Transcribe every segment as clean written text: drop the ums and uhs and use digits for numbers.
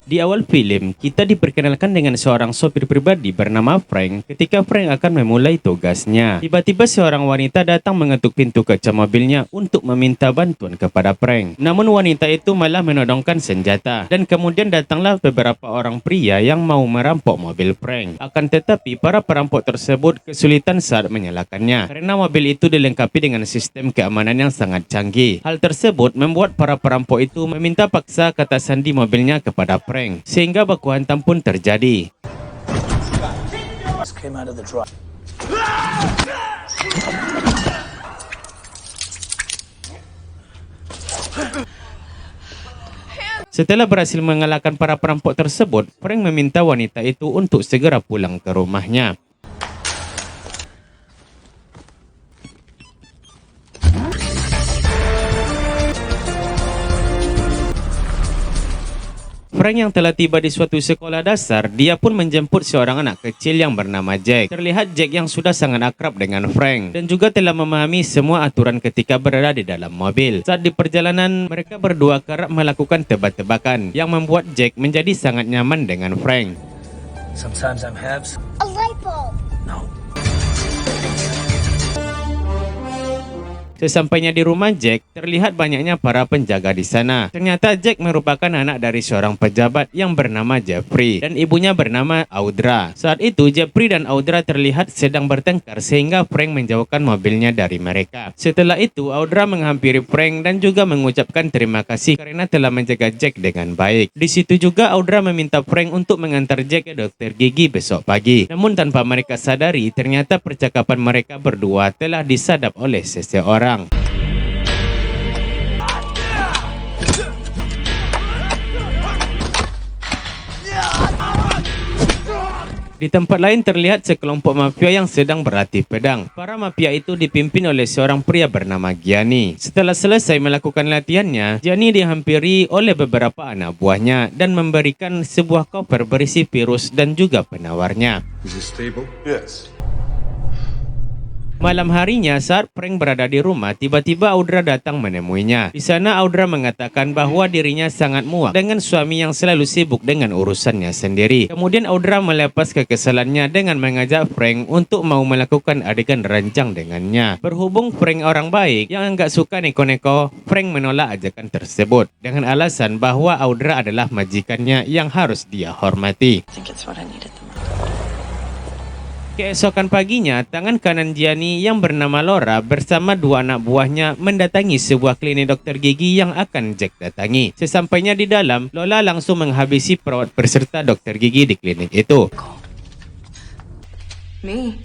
Di awal film, kita diperkenalkan dengan seorang sopir pribadi bernama Frank ketika Frank akan memulai tugasnya. Tiba-tiba seorang wanita datang mengetuk pintu kaca mobilnya untuk meminta bantuan kepada Frank. Namun wanita itu malah menodongkan senjata dan kemudian datanglah beberapa orang pria yang mau merampok mobil Frank. Akan tetapi para perampok tersebut kesulitan saat menyalakannya karena mobil itu dilengkapi dengan sistem keamanan yang sangat canggih. Hal tersebut membuat para perampok itu meminta paksa kata sandi mobilnya kepada Frank. Sehingga baku hantam pun terjadi. Setelah berhasil mengalahkan para perampok tersebut, Frank meminta wanita itu untuk segera pulang ke rumahnya. Frank yang telah tiba di suatu sekolah dasar, dia pun menjemput seorang anak kecil yang bernama Jack. Terlihat Jack yang sudah sangat akrab dengan Frank dan juga telah memahami semua aturan ketika berada di dalam mobil. Saat di perjalanan, mereka berdua kerap melakukan tebak-tebakan yang membuat Jack menjadi sangat nyaman dengan Frank. Sometimes I'm Habs. A light bulb. No. Sesampainya di rumah Jack, terlihat banyaknya para penjaga di sana. Ternyata Jack merupakan anak dari seorang pejabat yang bernama Jeffrey dan ibunya bernama Audra. Saat itu Jeffrey dan Audra terlihat sedang bertengkar sehingga Frank menjauhkan mobilnya dari mereka. Setelah itu Audra menghampiri Frank dan juga mengucapkan terima kasih karena telah menjaga Jack dengan baik. Di situ juga Audra meminta Frank untuk mengantar Jack ke dokter gigi besok pagi. Namun tanpa mereka sadari, ternyata percakapan mereka berdua telah disadap oleh seseorang. Di tempat lain terlihat sekelompok mafia yang sedang berlatih pedang. Para mafia itu dipimpin oleh seorang pria bernama Gianni. Setelah selesai melakukan latihannya, Gianni dihampiri oleh beberapa anak buahnya dan memberikan sebuah koper berisi virus dan juga penawarnya. Is it stable? Yes. Malam harinya saat Frank berada di rumah, tiba-tiba Audra datang menemuinya. Di sana Audra mengatakan bahwa dirinya sangat muak dengan suami yang selalu sibuk dengan urusannya sendiri. Kemudian Audra melepas kekesalannya dengan mengajak Frank untuk mau melakukan adegan ranjang dengannya. Berhubung Frank orang baik yang enggak suka neko-neko, Frank menolak ajakan tersebut dengan alasan bahwa Audra adalah majikannya yang harus dia hormati. I think it's what I needed the most. Keesokan paginya, tangan kanan Gianni yang bernama Laura bersama dua anak buahnya mendatangi sebuah klinik dokter gigi yang akan Jack datangi. Sesampainya di dalam, Lola langsung menghabisi perawat berserta dokter gigi di klinik itu. Me?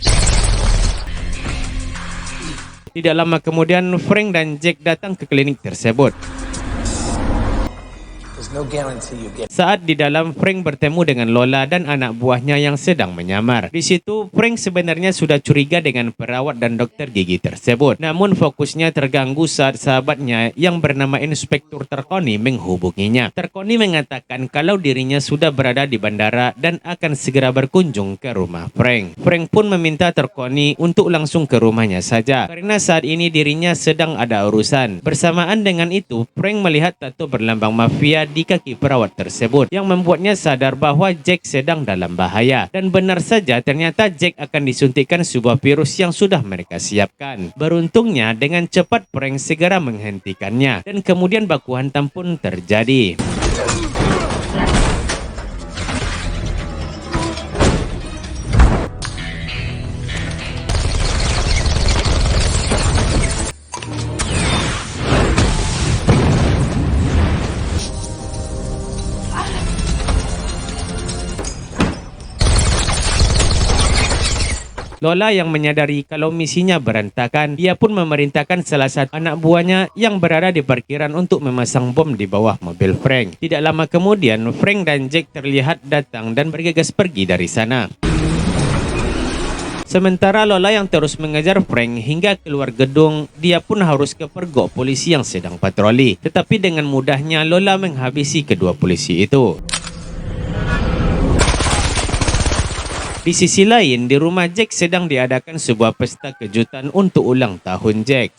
Tidak lama kemudian, Frank dan Jack datang ke klinik tersebut. There's no guarantee you get. Saat di dalam, Frank bertemu dengan Lola dan anak buahnya yang sedang menyamar. Di situ, Frank sebenarnya sudah curiga dengan perawat dan dokter gigi tersebut. Namun fokusnya terganggu saat sahabatnya yang bernama Inspektur Terkoni menghubunginya. Terkoni mengatakan kalau dirinya sudah berada di bandara dan akan segera berkunjung ke rumah Frank. Frank pun meminta Terkoni untuk langsung ke rumahnya saja karena saat ini dirinya sedang ada urusan. Bersamaan dengan itu, Frank melihat tato berlambang mafia di kaki perawat tersebut yang membuatnya sadar bahwa Jack sedang dalam bahaya. Dan benar saja, ternyata Jack akan disuntikkan sebuah virus yang sudah mereka siapkan. Beruntungnya dengan cepat Frank segera menghentikannya dan kemudian baku hantam pun terjadi. Lola yang menyadari kalau misinya berantakan, dia pun memerintahkan salah satu anak buahnya yang berada di parkiran untuk memasang bom di bawah mobil Frank. Tidak lama kemudian, Frank dan Jack terlihat datang dan bergegas pergi dari sana. Sementara Lola yang terus mengejar Frank hingga keluar gedung, dia pun harus kepergok polisi yang sedang patroli. Tetapi dengan mudahnya Lola menghabisi kedua polisi itu. Di sisi lain, di rumah Jack sedang diadakan sebuah pesta kejutan untuk ulang tahun Jack.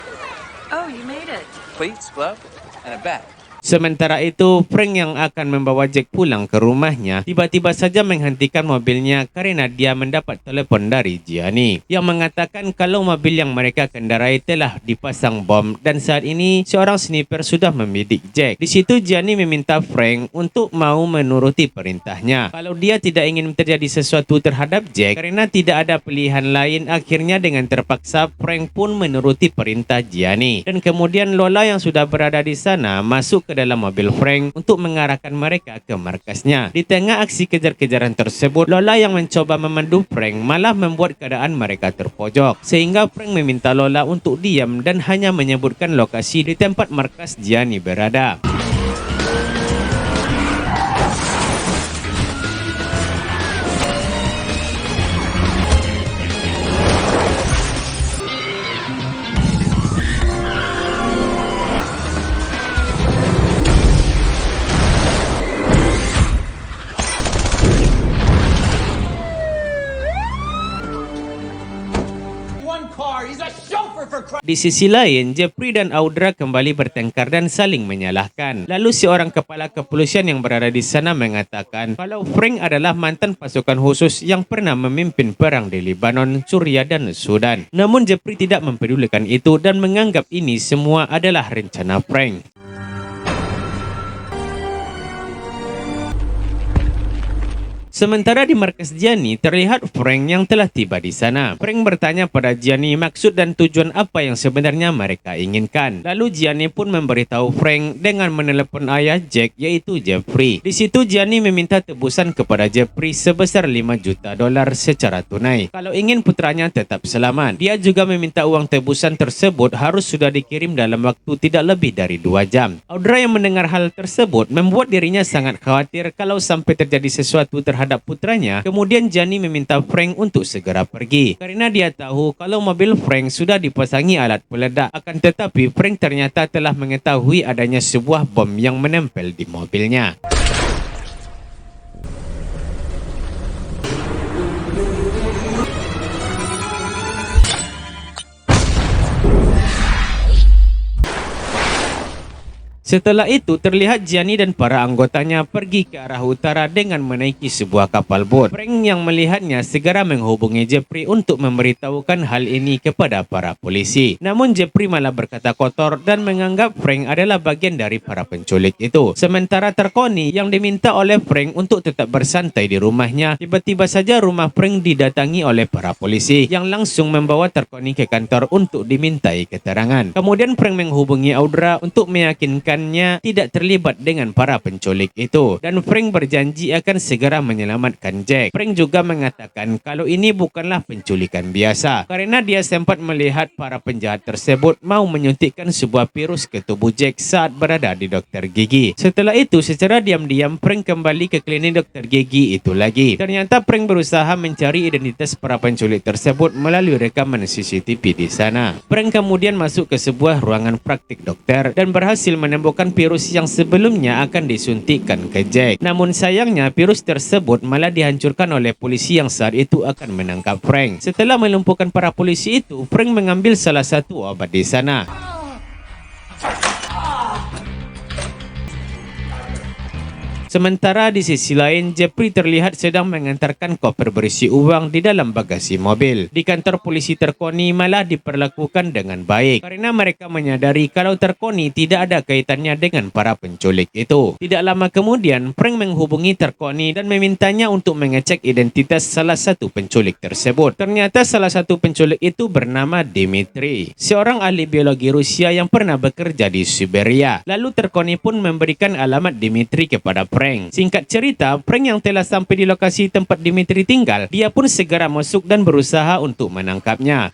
Oh, you made it. Plates, glove, and a bat. Sementara itu, Frank yang akan membawa Jack pulang ke rumahnya tiba-tiba saja menghentikan mobilnya karena dia mendapat telefon dari Gianni yang mengatakan kalau mobil yang mereka kendarai telah dipasang bom dan saat ini seorang sniper sudah membidik Jack. Di situ Gianni meminta Frank untuk mau menuruti perintahnya. Kalau dia tidak ingin terjadi sesuatu terhadap Jack karena tidak ada pilihan lain, akhirnya dengan terpaksa Frank pun menuruti perintah Gianni. Dan kemudian Lola yang sudah berada di sana masuk ke dalam mobil Frank untuk mengarahkan mereka ke markasnya. Di tengah aksi kejar-kejaran tersebut, Lola yang mencoba memandu Frank malah membuat keadaan mereka terpojok. Sehingga Frank meminta Lola untuk diam dan hanya menyebutkan lokasi di tempat markas Gianni berada. Di sisi lain, Jeffrey dan Audra kembali bertengkar dan saling menyalahkan. Lalu seorang kepala kepolisian yang berada di sana mengatakan kalau Frank adalah mantan pasukan khusus yang pernah memimpin perang di Lebanon, Suria dan Sudan. Namun Jeffrey tidak mempedulikan itu dan menganggap ini semua adalah rencana Frank. Sementara di markas Gianni, terlihat Frank yang telah tiba di sana. Frank bertanya pada Gianni maksud dan tujuan apa yang sebenarnya mereka inginkan. Lalu Gianni pun memberitahu Frank dengan menelepon ayah Jack, yaitu Jeffrey. Di situ Gianni meminta tebusan kepada Jeffrey sebesar $5 juta secara tunai kalau ingin putranya tetap selamat. Dia juga meminta uang tebusan tersebut harus sudah dikirim dalam waktu tidak lebih dari 2 jam. Audra yang mendengar hal tersebut membuat dirinya sangat khawatir kalau sampai terjadi sesuatu terhadap putranya. Kemudian Gianni meminta Frank untuk segera pergi karena dia tahu kalau mobil Frank sudah dipasangi alat peledak. Akan tetapi Frank ternyata telah mengetahui adanya sebuah bom yang menempel di mobilnya. Setelah itu, terlihat Gianni dan para anggotanya pergi ke arah utara dengan menaiki sebuah kapal bot. Frank yang melihatnya segera menghubungi Jeffrey untuk memberitahukan hal ini kepada para polisi. Namun Jeffrey malah berkata kotor dan menganggap Frank adalah bagian dari para penculik itu. Sementara Tarconi yang diminta oleh Frank untuk tetap bersantai di rumahnya, tiba-tiba saja rumah Frank didatangi oleh para polisi yang langsung membawa Tarconi ke kantor untuk dimintai keterangan. Kemudian Frank menghubungi Audra untuk meyakinkan tidak terlibat dengan para penculik itu dan Frank berjanji akan segera menyelamatkan Jack. Frank juga mengatakan kalau ini bukanlah penculikan biasa karena dia sempat melihat para penjahat tersebut mau menyuntikkan sebuah virus ke tubuh Jack saat berada di dokter gigi. Setelah itu secara diam-diam Frank kembali ke klinik dokter gigi itu lagi. Ternyata Frank berusaha mencari identitas para penculik tersebut melalui rekaman CCTV di sana. Frank kemudian masuk ke sebuah ruangan praktik dokter dan berhasil menemukan virus yang sebelumnya akan disuntikkan ke Jack. Namun sayangnya virus tersebut malah dihancurkan oleh polisi yang saat itu akan menangkap Frank. Setelah melumpuhkan para polisi itu, Frank mengambil salah satu obat di sana. Sementara di sisi lain, Jeffrey terlihat sedang mengantarkan koper berisi uang di dalam bagasi mobil. Di kantor polisi Tarconi malah diperlakukan dengan baik karena mereka menyadari kalau Tarconi tidak ada kaitannya dengan para penculik itu. Tidak lama kemudian, Frank menghubungi Tarconi dan memintanya untuk mengecek identitas salah satu penculik tersebut. Ternyata salah satu penculik itu bernama Dmitri, seorang ahli biologi Rusia yang pernah bekerja di Siberia. Lalu Tarconi pun memberikan alamat Dmitri kepada Frank. Singkat cerita, Frank yang telah sampai di lokasi tempat Dmitri tinggal, dia pun segera masuk dan berusaha untuk menangkapnya.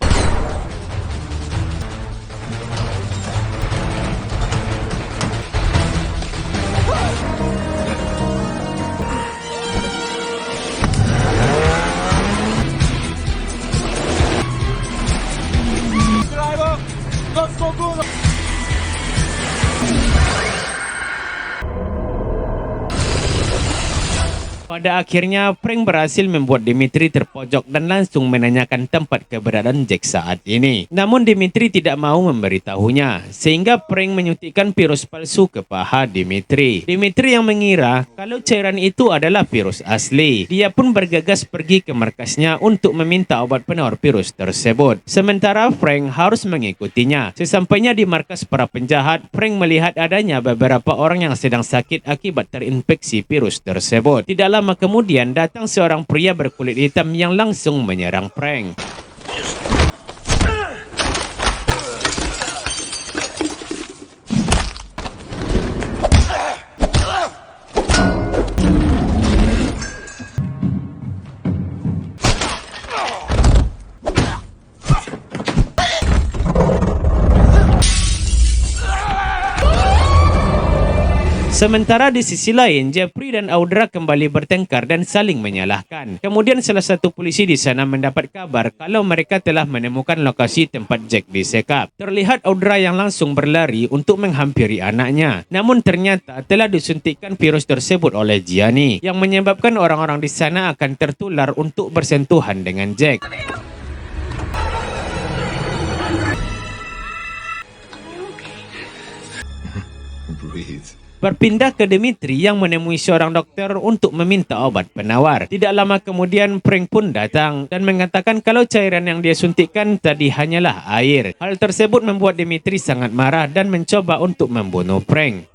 Pada akhirnya, Frank berhasil membuat Dimitri terpojok dan langsung menanyakan tempat keberadaan Jack saat ini. Namun Dimitri tidak mau memberitahunya, sehingga Frank menyuntikkan virus palsu ke paha Dimitri. Dimitri yang mengira kalau cairan itu adalah virus asli. Dia pun bergegas pergi ke markasnya untuk meminta obat penawar virus tersebut. Sementara Frank harus mengikutinya. Sesampainya di markas para penjahat, Frank melihat adanya beberapa orang yang sedang sakit akibat terinfeksi virus tersebut. Tidak lama kemudian datang seorang pria berkulit hitam yang langsung menyerang Frank. Sementara di sisi lain, Jeffrey dan Audra kembali bertengkar dan saling menyalahkan. Kemudian salah satu polisi di sana mendapat kabar kalau mereka telah menemukan lokasi tempat Jack disekap. Terlihat Audra yang langsung berlari untuk menghampiri anaknya. Namun ternyata telah disuntikkan virus tersebut oleh Gianni, yang menyebabkan orang-orang di sana akan tertular untuk bersentuhan dengan Jack. Breathe. Berpindah ke Dimitri yang menemui seorang dokter untuk meminta obat penawar. Tidak lama kemudian Frank pun datang dan mengatakan kalau cairan yang dia suntikkan tadi hanyalah air. Hal tersebut membuat Dimitri sangat marah dan mencoba untuk membunuh Frank.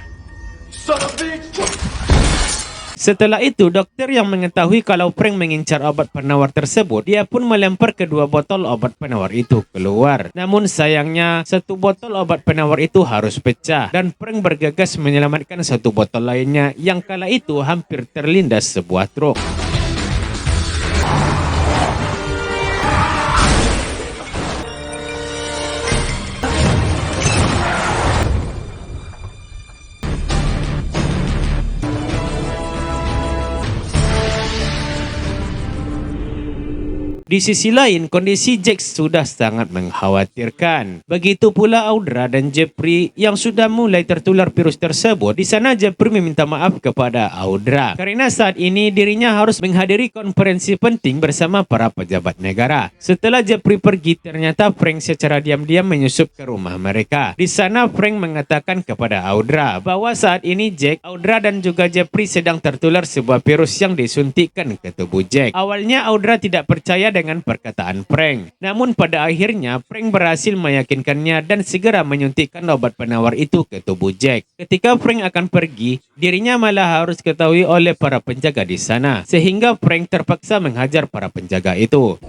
Setelah itu, dokter yang mengetahui kalau Frank mengincar obat penawar tersebut, dia pun melempar kedua botol obat penawar itu keluar. Namun sayangnya, satu botol obat penawar itu harus pecah dan Frank bergegas menyelamatkan satu botol lainnya yang kala itu hampir terlindas sebuah truk. Di sisi lain, kondisi Jack sudah sangat mengkhawatirkan. Begitu pula Audra dan Jeffrey yang sudah mulai tertular virus tersebut. Di sana Jeffrey meminta maaf kepada Audra karena saat ini dirinya harus menghadiri konferensi penting bersama para pejabat negara. Setelah Jeffrey pergi, ternyata Frank secara diam-diam menyusup ke rumah mereka. Di sana Frank mengatakan kepada Audra bahwa saat ini Jack, Audra dan juga Jeffrey sedang tertular sebuah virus yang disuntikkan ke tubuh Jack. Awalnya Audra tidak percaya dengan perkataan Frank. Namun pada akhirnya Frank berhasil meyakinkannya dan segera menyuntikkan obat penawar itu ke tubuh Jack. Ketika Frank akan pergi, dirinya malah harus ketahui oleh para penjaga di sana, sehingga Frank terpaksa menghajar para penjaga itu.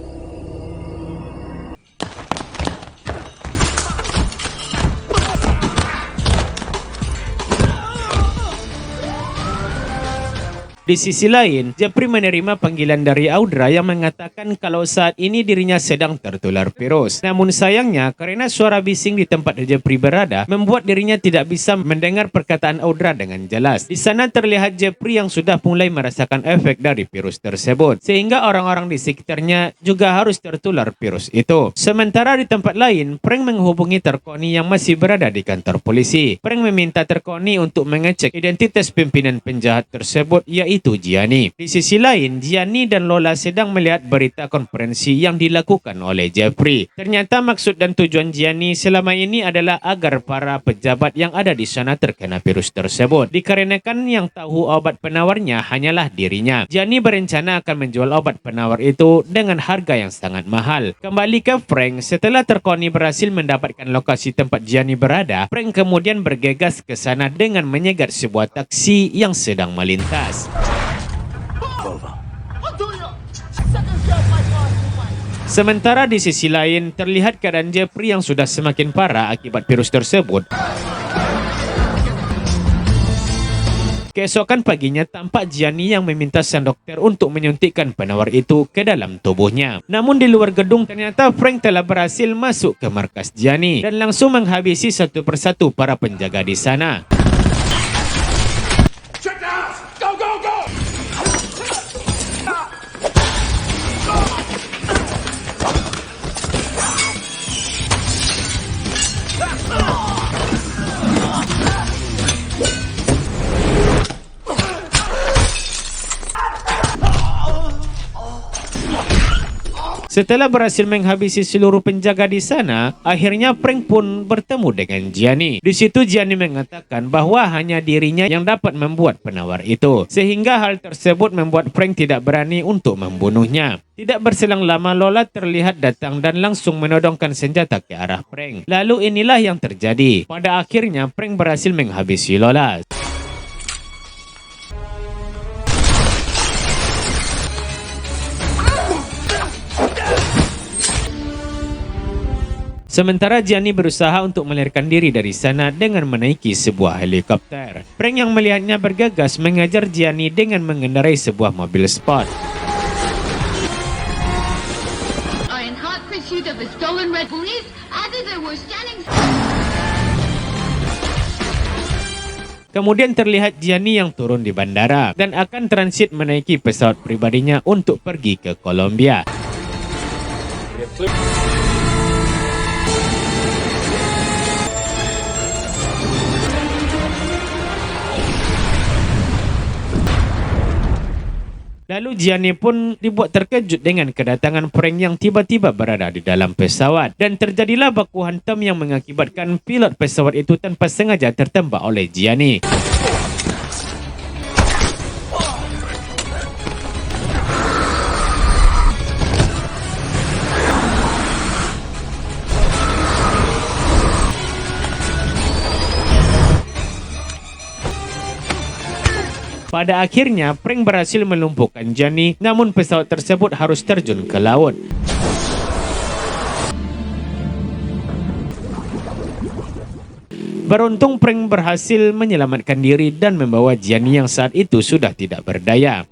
Di sisi lain, Jeffrey menerima panggilan dari Audra yang mengatakan kalau saat ini dirinya sedang tertular virus. Namun sayangnya, karena suara bising di tempat Jeffrey berada, membuat dirinya tidak bisa mendengar perkataan Audra dengan jelas. Di sana terlihat Jeffrey yang sudah mulai merasakan efek dari virus tersebut, sehingga orang-orang di sekitarnya juga harus tertular virus itu. Sementara di tempat lain, Frank menghubungi Terkoni yang masih berada di kantor polisi. Frank meminta Terkoni untuk mengecek identitas pimpinan penjahat tersebut, yaitu Gianni. Di sisi lain, Gianni dan Lola sedang melihat berita konferensi yang dilakukan oleh Jeffrey. Ternyata maksud dan tujuan Gianni selama ini adalah agar para pejabat yang ada di sana terkena virus tersebut. Dikarenakan yang tahu obat penawarnya hanyalah dirinya. Gianni berencana akan menjual obat penawar itu dengan harga yang sangat mahal. Kembali ke Frank, setelah Terkoni berhasil mendapatkan lokasi tempat Gianni berada, Frank kemudian bergegas ke sana dengan menyegat sebuah taksi yang sedang melintas. Sementara di sisi lain, terlihat keadaan Jeffrey yang sudah semakin parah akibat virus tersebut. Keesokan paginya tampak Gianni yang meminta sang dokter untuk menyuntikkan penawar itu ke dalam tubuhnya. Namun di luar gedung ternyata Frank telah berhasil masuk ke markas Gianni dan langsung menghabisi satu persatu para penjaga di sana. Setelah berhasil menghabisi seluruh penjaga di sana, akhirnya Frank pun bertemu dengan Gianni. Di situ Gianni mengatakan bahwa hanya dirinya yang dapat membuat penawar itu. Sehingga hal tersebut membuat Frank tidak berani untuk membunuhnya. Tidak berselang lama, Lola terlihat datang dan langsung menodongkan senjata ke arah Frank. Lalu inilah yang terjadi. Pada akhirnya Frank berhasil menghabisi Lola. Sementara Gianni berusaha untuk melarikan diri dari sana dengan menaiki sebuah helikopter. Frank yang melihatnya bergegas mengejar Gianni dengan mengendarai sebuah mobil sport. In hot pursuit of a stolen red police, as they were standing. Kemudian terlihat Gianni yang turun di bandara dan akan transit menaiki pesawat pribadinya untuk pergi ke Kolombia. Lalu Gianni pun dibuat terkejut dengan kedatangan Frank yang tiba-tiba berada di dalam pesawat. Dan terjadilah baku hantam yang mengakibatkan pilot pesawat itu tanpa sengaja tertembak oleh Gianni. Pada akhirnya, Frank berhasil melumpuhkan Gianni, namun pesawat tersebut harus terjun ke laut. Beruntung Frank berhasil menyelamatkan diri dan membawa Gianni yang saat itu sudah tidak berdaya.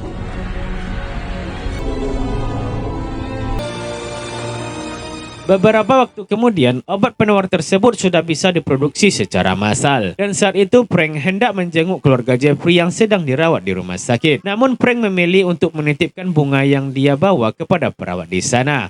Beberapa waktu kemudian, obat penawar tersebut sudah bisa diproduksi secara massal. Dan saat itu, Frank hendak menjenguk keluarga Jeffrey yang sedang dirawat di rumah sakit. Namun, Frank memilih untuk menitipkan bunga yang dia bawa kepada perawat di sana.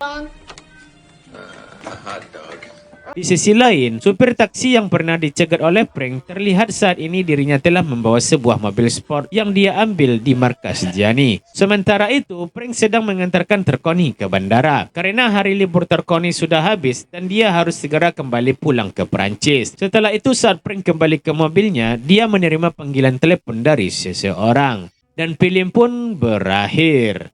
Di sisi lain, supir taksi yang pernah dicegat oleh Frank terlihat saat ini dirinya telah membawa sebuah mobil sport yang dia ambil di markas Gianni. Sementara itu, Frank sedang mengantarkan Terconi ke bandara karena hari libur Terconi sudah habis dan dia harus segera kembali pulang ke Perancis. Setelah itu, saat Frank kembali ke mobilnya, dia menerima panggilan telepon dari seseorang dan film pun berakhir.